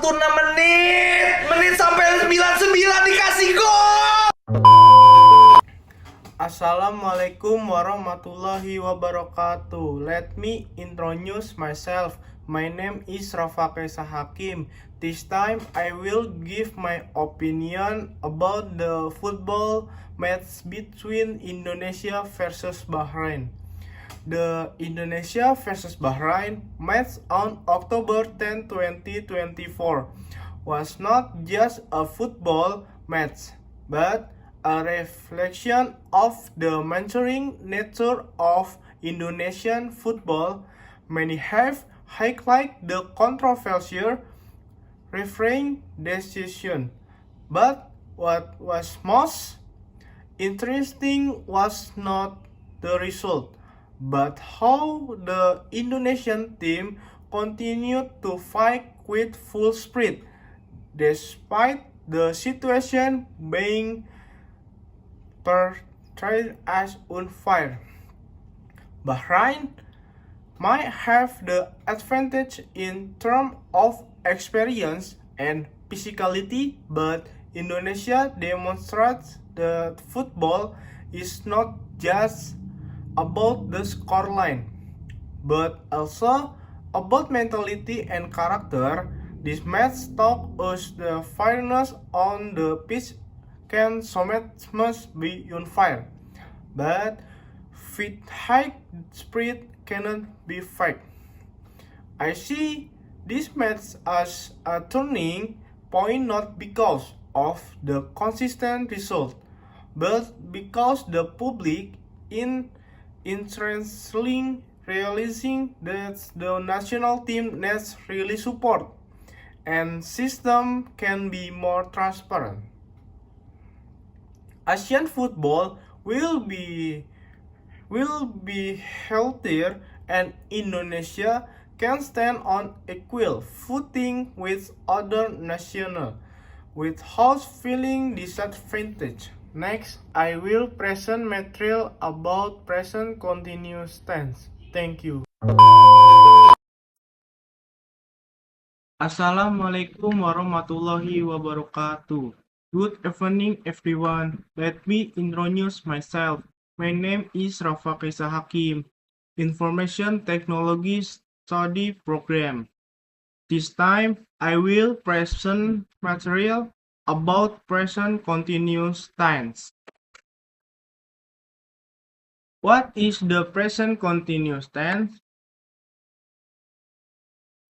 waktu 6 menit sampai 99 dikasih gol. Assalamualaikum warahmatullahi wabarakatuh. Let me introduce myself. My name is Rafa Kaisa Hakim. This time I will give my opinion about the football match between Indonesia versus Bahrain. The Indonesia versus Bahrain match on October 10, 2024 was not just a football match, but a reflection of the maturing nature of Indonesian football. Many have highlighted the controversial refereeing decision, but what was most interesting was not the result, but how the Indonesian team continued to fight with full spirit despite the situation being portrayed as unfair. Bahrain might have the advantage in terms of experience and physicality, but Indonesia demonstrates that football is not just about the scoreline, but also about mentality and character. This match taught us the fairness on the pitch can sometimes must be unfair, but with high spirit cannot be fake. I see this match as a turning point not because of the consistent result, but because the public in interestingly realizing that the national team needs really support and system can be more transparent. Asian football will be healthier and Indonesia can stand on equal footing with other nations without feeling disadvantaged. Next, I will present material about present continuous tense. Thank you. Assalamualaikum warahmatullahi wabarakatuh. Good evening everyone. Let me introduce myself. My name is Rafa Kaisa Hakim, Information Technology Study Program. This time, I will present material about present continuous tense. What is the present continuous tense?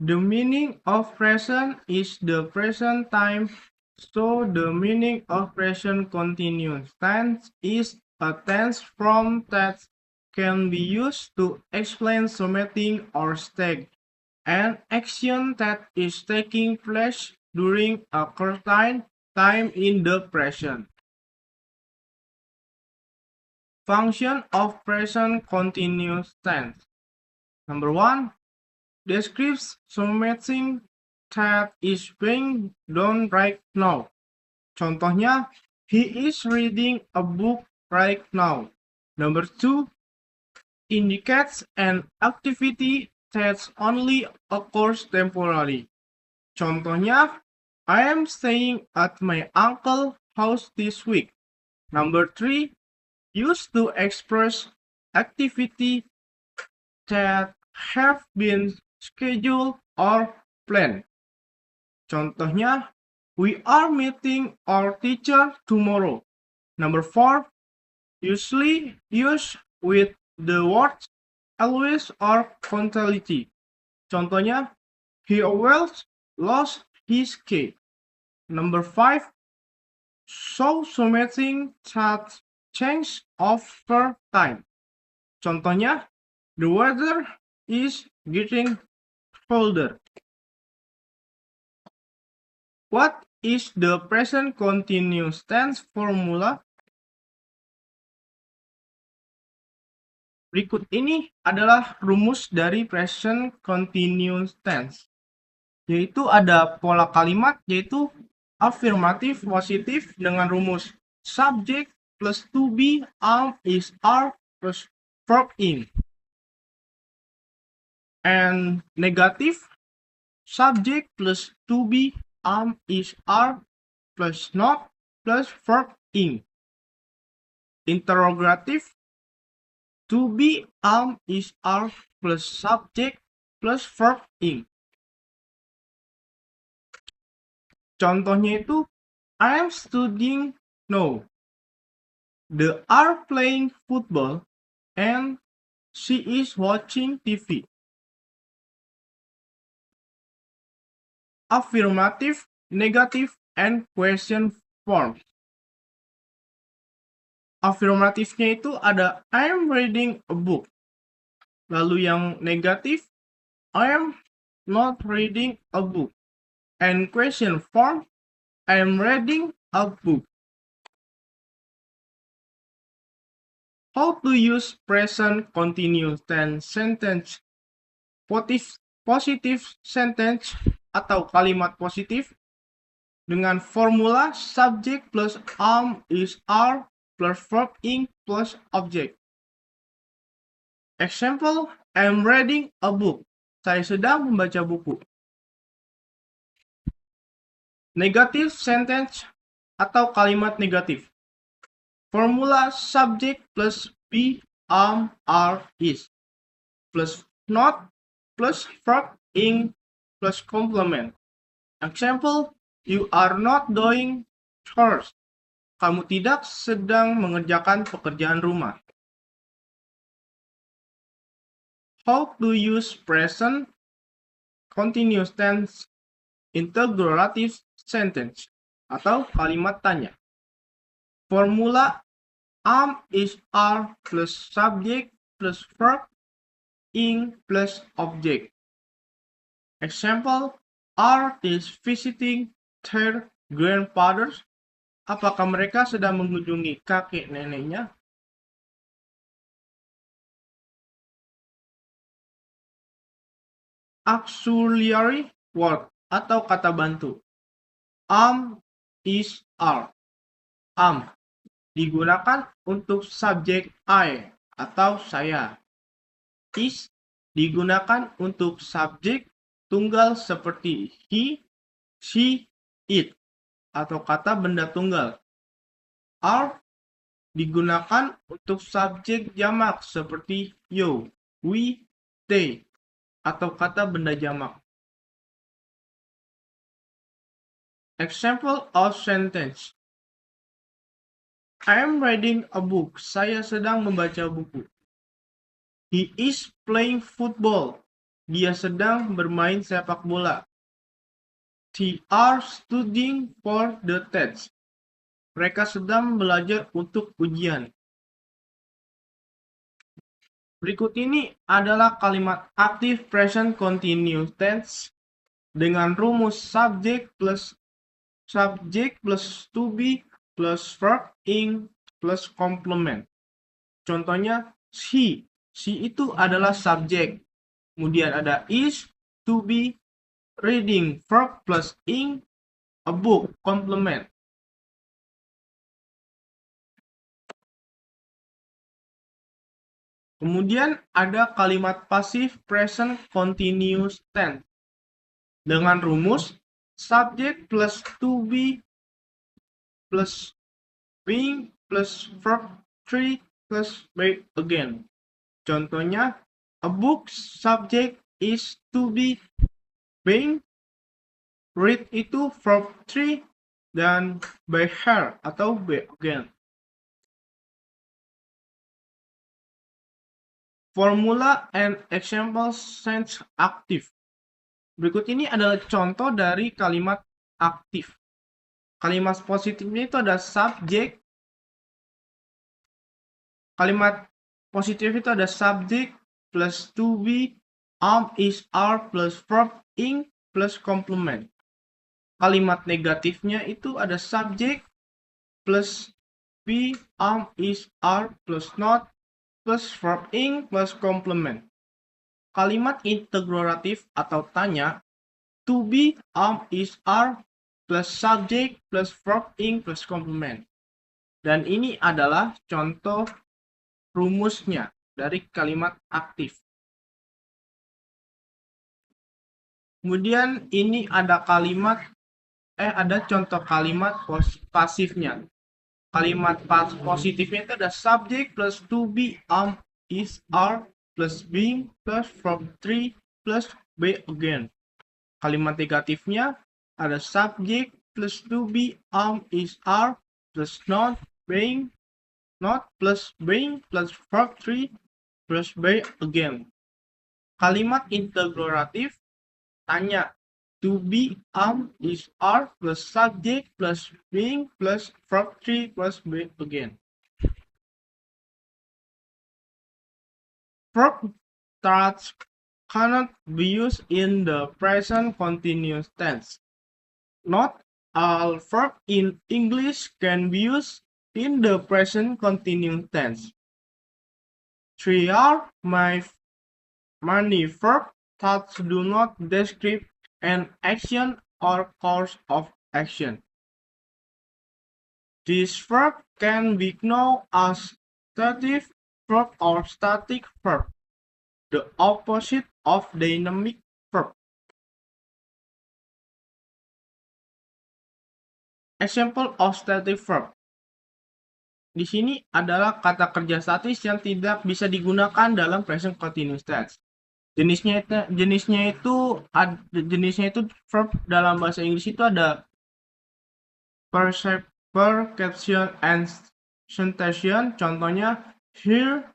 The meaning of present is the present time, so the meaning of present continuous tense is a tense form that can be used to explain something or state an action that is taking place during a certain time in the present. Function of present continuous tense. Number 1. Describes something that is being done right now. Contohnya, he is reading a book right now. Number 2. Indicates an activity that only occurs temporarily. Contohnya, I am staying at my uncle's house this week. Number 3. Used to express activity that have been scheduled or planned. Contohnya, we are meeting our teacher tomorrow. Number 4. Usually used with the words always or constantly. Contohnya, he always lost his key. Number 5. Show something that change over time. Contohnya, the weather is getting colder. What is the present continuous tense formula? Berikut ini adalah rumus dari present continuous tense. Yaitu ada pola kalimat yaitu afirmatif positif dengan rumus subject plus to be is are plus verb in. And negative subject plus to be is are plus not plus verb ing. Interrogative, to be is are plus subject plus verb ing. Contohnya itu I am studying no. They are playing football and she is watching TV. Affirmative, negative, and question forms. Affirmatifnya itu ada I am reading a book. Lalu yang negatif I am not reading a book. And question form I am reading a book. How to use present continuous tense sentence, positive sentence atau kalimat positif dengan formula subject plus is are plus verb ing plus object. Example, I am reading a book. Saya sedang membaca buku. Negative sentence atau kalimat negatif. Formula subject plus be, are, is. Plus not, plus verb ing, plus complement. Example, you are not doing chores. Kamu tidak sedang mengerjakan pekerjaan rumah. How to use present continuous tense interrogative sentence atau kalimat tanya. Formula is are plus subject plus verb ing plus object. Example, are is visiting their grandfathers. Apakah mereka sedang mengunjungi kakek neneknya? Auxiliary word atau kata bantu. Is, are. Digunakan untuk subjek I atau saya. Is digunakan untuk subjek tunggal seperti he, she, it atau kata benda tunggal. Are digunakan untuk subjek jamak seperti you, we, they atau kata benda jamak. Example of sentence. I am reading a book. Saya sedang membaca buku. He is playing football. Dia sedang bermain sepak bola. They are studying for the test. Mereka sedang belajar untuk ujian. Berikut ini adalah kalimat active present continuous tense dengan rumus subject plus to be plus verb ing plus complement. Contohnya she itu adalah subjek. Kemudian ada is, to be, reading, verb plus ing, a book, complement. Kemudian ada kalimat pasif present continuous tense dengan rumus subject plus to be plus being plus verb 3 plus be again. Contohnya a book subject is to be being, read itu verb 3 dan by her atau be again. Formula and example sense active. Berikut ini adalah contoh dari kalimat aktif. Kalimat positifnya itu ada subject. Kalimat positif itu ada subject plus to be, is, are plus verb ing plus complement. Kalimat negatifnya itu ada subject plus be, is, are plus not plus verb ing plus complement. Kalimat interrogatif atau tanya, to be, is, are plus subject plus verb ing plus complement. Dan ini adalah contoh rumusnya dari kalimat aktif. Kemudian ini ada kalimat ada contoh kalimat pasifnya. Kalimat positifnya itu ada subject plus to be, is, are, plus being, plus verb 3, plus be again. Kalimat negatifnya ada subject plus to be, is, are, plus not, being, not, plus being, plus verb 3, plus be again. Kalimat interrogatif tanya, to be, is, are, plus subject, plus being, plus verb 3, plus be again. Verb that cannot be used in the present continuous tense. Not all verb in English can be used in the present continuous tense. 3 are many verbs that do not describe an action or course of action. This verb can be known as stative verb or static verb, the opposite of dynamic verb. Example of static verb. Di sini adalah kata kerja statis yang tidak bisa digunakan dalam present continuous tense. Jenisnya itu verb dalam bahasa Inggris itu ada perception and sensation. Contohnya hear,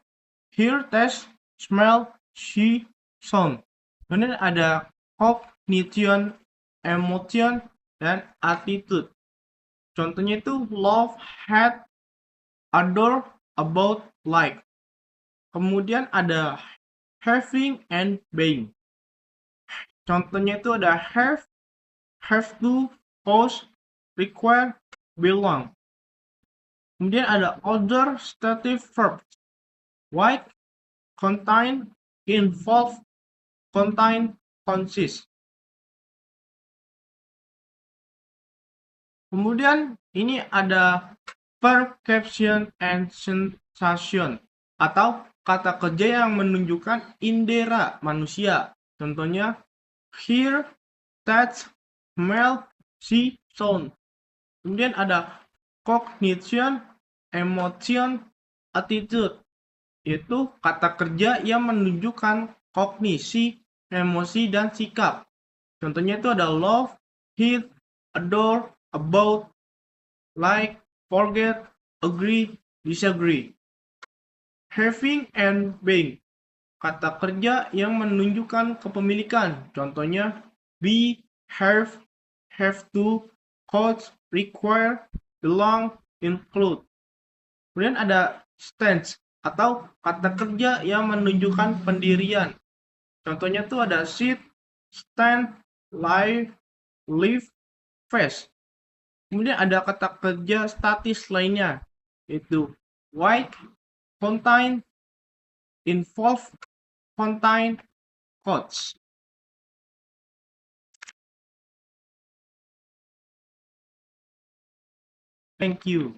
taste, smell, see, sound. Kemudian ada cognition, emotion, dan attitude. Contohnya itu love, hate, adore, about, like. Kemudian ada having and being. Contohnya itu ada have to, cause, require, belong. Kemudian ada other stative verbs like contain, involve, contain, consist. Kemudian ini ada perception and sensation atau kata kerja yang menunjukkan indera manusia. Contohnya hear, touch, smell, see, sound. Kemudian ada cognition, emotion, attitude. Itu kata kerja yang menunjukkan kognisi, emosi, dan sikap. Contohnya itu ada love, hate, adore, about, like, forget, agree, disagree. Having and being, kata kerja yang menunjukkan kepemilikan. Contohnya be, have to, could, require, belong, include. Kemudian ada stance atau kata kerja yang menunjukkan pendirian. Contohnya tuh ada sit, stand, lie, live, face. Kemudian ada kata kerja statis lainnya, yaitu white, contain, involve, contain, coach. Thank you.